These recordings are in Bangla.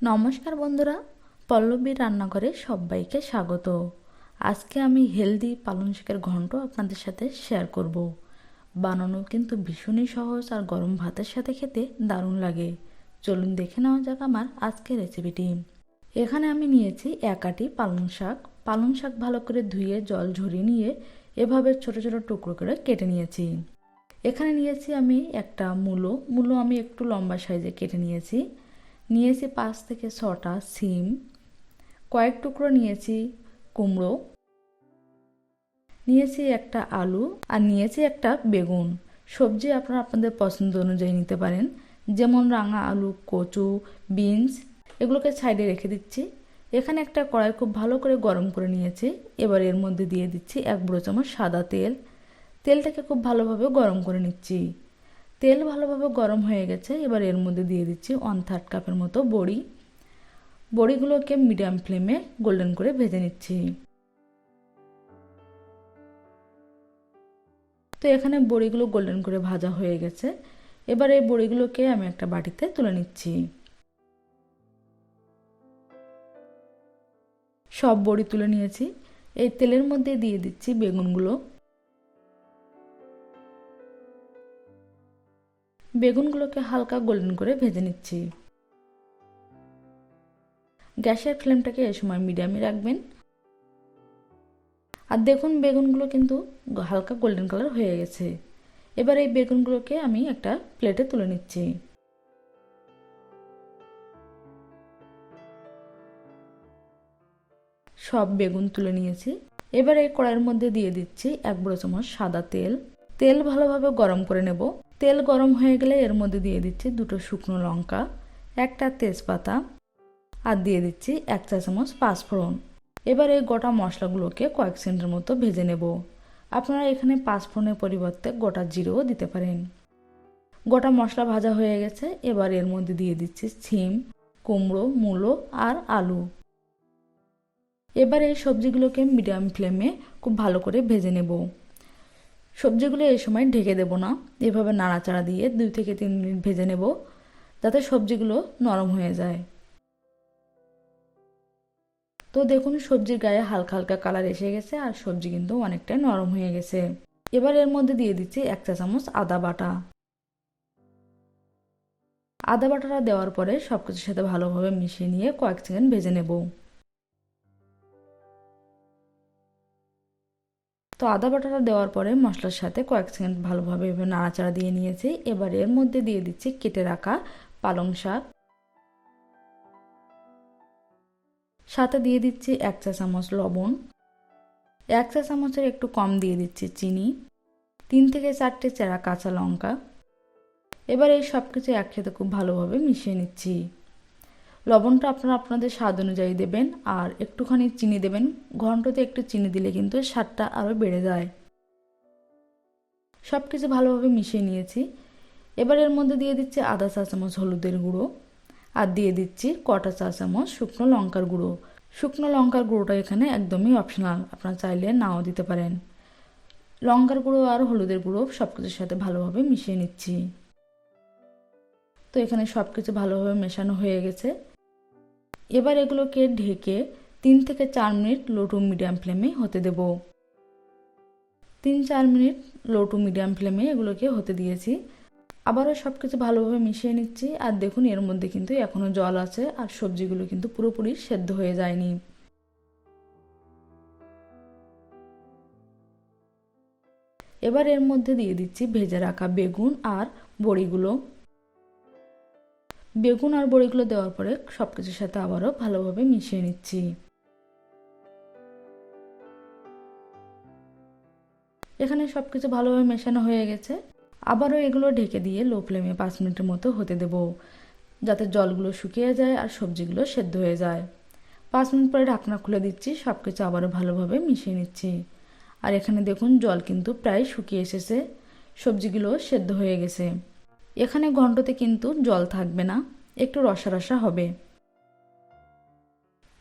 নমস্কার বন্ধুরা, পল্লবীর রান্নাঘরে সবাইকে স্বাগত। আজকে আমি হেলদি পালং শাকের ঘন্ট আপনাদের সাথে শেয়ার করব। বানানো কিন্তু ভীষণই সহজ আর গরম ভাতের সাথে খেতে দারুণ লাগে। চলুন দেখে নেওয়া যাক আমার আজকের রেসিপিটি। এখানে আমি নিয়েছি 1 আঁটি পালং শাক। পালং শাক ভালো করে ধুয়ে জল ঝরিয়ে নিয়ে এভাবে ছোট ছোট টুকরো করে কেটে নিয়েছি। এখানে নিয়েছি আমি একটা মূলো আমি একটু লম্বা সাইজে কেটে নিয়েছি। 5 থেকে 6টা সিম, কয়েক টুকরো নিয়েছি কুমড়ো, নিয়েছি একটা আলু আর নিয়েছি একটা বেগুন। সবজি আপনারা আপনাদের পছন্দ অনুযায়ী নিতে পারেন, যেমন রাঙা আলু, কচু, বিনস, এগুলোকে সাইডে রেখে দিচ্ছি। এখানে একটা কড়াই খুব ভালো করে গরম করে নিয়েছি। এবার এর মধ্যে দিয়ে দিচ্ছি 1 বড় চামচ সাদা তেল। তেলটাকে খুব ভালোভাবে গরম করে নিচ্ছি। তেল ভালোভাবে গরম হয়ে গেছে। এবার এর মধ্যে দিয়ে দিচ্ছি 1/3 কাপের মতো বড়ি। বড়িগুলোকে মিডিয়াম ফ্লেমে গোল্ডেন করে ভেজে নিচ্ছি। তো এখানে বড়িগুলো গোল্ডেন করে ভাজা হয়ে গেছে। এবার এই বড়িগুলোকে আমি একটা বাটিতে তুলে নিচ্ছি। সব বড়ি তুলে নিয়েছি। এই তেলের মধ্যে দিয়ে দিচ্ছি বেগুনগুলো। বেগুনগুলোকে হালকা গোল্ডেন করে ভেজে নিচ্ছি। গ্যাসের ফ্লেমটাকে এই সময় মিডিয়ামে রাখবেন। আর দেখুন বেগুনগুলো কিন্তু হালকা গোল্ডেন কালার হয়ে গেছে। এবার এই বেগুনগুলোকে আমি একটা প্লেটে তুলে নিচ্ছি। সব বেগুন তুলে নিয়েছি। এবার এই কড়াইয়ের মধ্যে দিয়ে দিচ্ছি 1 বড় চামচ সাদা তেল। তেল ভালোভাবে গরম করে নেব। তেল গরম হয়ে গেলে এর মধ্যে দিয়ে দিচ্ছি 2টো শুকনো লঙ্কা, একটা তেজপাতা আর দিয়ে দিচ্ছি 1 চা চামচ পাঁচফোড়ন। এবার এই গোটা মশলাগুলোকে কয়েক সেকেন্ডের মতো ভেজে নেব। আপনারা এখানে পাঁচফোড়নের পরিবর্তে গোটা জিরেও দিতে পারেন। গোটা মশলা ভাজা হয়ে গেছে। এবার এর মধ্যে দিয়ে দিচ্ছি সিম, কুমড়ো, মূলো আর আলু। এবার এই সবজিগুলোকে মিডিয়াম ফ্লেমে খুব ভালো করে ভেজে নেব। সবজিগুলো এই সময় ঢেকে দেব না, এভাবে নাড়াচাড়া দিয়ে 2 থেকে 3 মিনিট ভেজে নেব, যাতে সবজিগুলো নরম হয়ে যায়। তো দেখুন সবজির গায়ে হালকা হালকা কালার এসে গেছে আর সবজি কিন্তু অনেকটাই নরম হয়ে গেছে। এবার এর মধ্যে দিয়ে দিচ্ছি 1 চা চামচ আদা বাটা। আদা বাটাটা দেওয়ার পরে সবকিছুর সাথে ভালোভাবে মিশিয়ে নিয়ে কয়েক সেকেন্ড ভেজে নেব। তো আদা বাটাটা দেওয়ার পরে মশলার সাথে কয়েক সেকেন্ড ভালোভাবে নাড়াচাড়া দিয়ে নিয়েছি। এবার এর মধ্যে দিয়ে দিচ্ছি কেটে রাখা পালং শাক, সাথে দিয়ে দিচ্ছি 1 চা চামচ লবণ, 1 চা চামচের একটু কম দিয়ে দিচ্ছি চিনি, 3 থেকে 4টে চেরা কাঁচা লঙ্কা। এবার এই সব কিছু একসাথে খুব ভালোভাবে মিশিয়ে নিচ্ছি। লবণটা আপনারা আপনাদের স্বাদ অনুযায়ী দেবেন আর একটুখানি চিনি দেবেন। ঘন্টতে একটু চিনি দিলে কিন্তু স্বাদটা আরও বেড়ে যায়। সব কিছু ভালোভাবে মিশিয়ে নিয়েছি। এবার এর মধ্যে দিয়ে দিচ্ছি আধা চা চামচ হলুদের গুঁড়ো আর দিয়ে দিচ্ছি কটা চা চামচ শুকনো লঙ্কার গুঁড়ো। শুকনো লঙ্কার গুঁড়োটা এখানে একদমই অপশনাল, আপনারা চাইলে নাও দিতে পারেন। লঙ্কার গুঁড়ো আর হলুদের গুঁড়ো সব কিছুর সাথে ভালোভাবে মিশিয়ে নিচ্ছি। তো এখানে সব কিছু ভালোভাবে মেশানো হয়ে গেছে। এবার এগুলোকে ঢেকে 3 থেকে 4 মিনিট লো টু মিডিয়াম ফ্লেমে হতে দেব। 3-4 মিনিট লো টু মিডিয়াম ফ্লেমে এগুলোকে হতে দিয়েছি। আবারও সব কিছু ভালোভাবে মিশিয়ে নিচ্ছি। আর দেখুন এর মধ্যে কিন্তু এখনও জল আছে আর সবজিগুলো কিন্তু পুরোপুরি সেদ্ধ হয়ে যায়নি। এবার এর মধ্যে দিয়ে দিচ্ছি ভেজে রাখা বেগুন আর বড়িগুলো। বেগুন আর বড়িগুলো দেওয়ার পরে সবকিছুর সাথে আবারও ভালোভাবে মিশিয়ে নিচ্ছি। এখানে সবকিছু ভালোভাবে মেশানো হয়ে গেছে। আবারও এগুলো ঢেকে দিয়ে লো ফ্লেমে 5 মিনিটের মতো হতে দেব, যাতে জলগুলো শুকিয়ে যায় আর সবজিগুলো সেদ্ধ হয়ে যায়। 5 মিনিট পরে ঢাকনা খুলে দিচ্ছি। সবকিছু আবারও ভালোভাবে মিশিয়ে নিচ্ছি। আর এখানে দেখুন জল কিন্তু প্রায় শুকিয়ে এসেছে, সবজিগুলো সেদ্ধ হয়ে গেছে। এখানে ঘন্টতে কিন্তু জল থাকবে না, একটু রসা রসা হবে।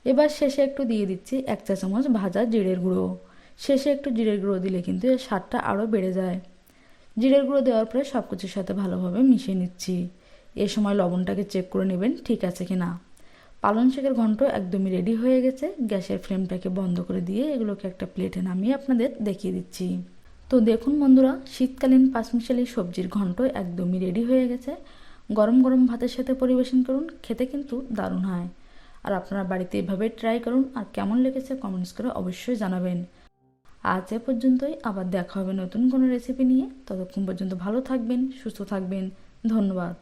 এবার শেষে একটু দিয়ে দিচ্ছি 1 চা চামচ ভাজা জিরের গুঁড়ো। শেষে একটু জিরের গুঁড়ো দিলে কিন্তু এর স্বাদটা আরও বেড়ে যায়। জিরের গুঁড়ো দেওয়ার পরে সব কিছুর সাথে ভালোভাবে মিশিয়ে নিচ্ছি। এ সময় লবণটাকে চেক করে নেবেন ঠিক আছে কিনা। পালং শাকের ঘন্ট একদমই রেডি হয়ে গেছে। গ্যাসের ফ্লেমটাকে বন্ধ করে দিয়ে এগুলোকে একটা প্লেটে নামিয়ে আপনাদের দেখিয়ে দিচ্ছি। তো দেখুন বন্ধুরা, শীতকালীন পাঁচমিশালি সবজির ঘন্ট একদমই রেডি হয়ে গেছে। গরম গরম ভাতের সাথে পরিবেশন করুন, খেতে কিন্তু দারুণ হয়। আর আপনারা বাড়িতে এভাবে ট্রাই করুন, আর কেমন লেগেছে কমেন্টস করে অবশ্যই জানাবেন। আজ এ পর্যন্তই, আবার দেখা হবে নতুন কোনো রেসিপি নিয়ে। ততক্ষণ পর্যন্ত ভালো থাকবেন, সুস্থ থাকবেন। ধন্যবাদ।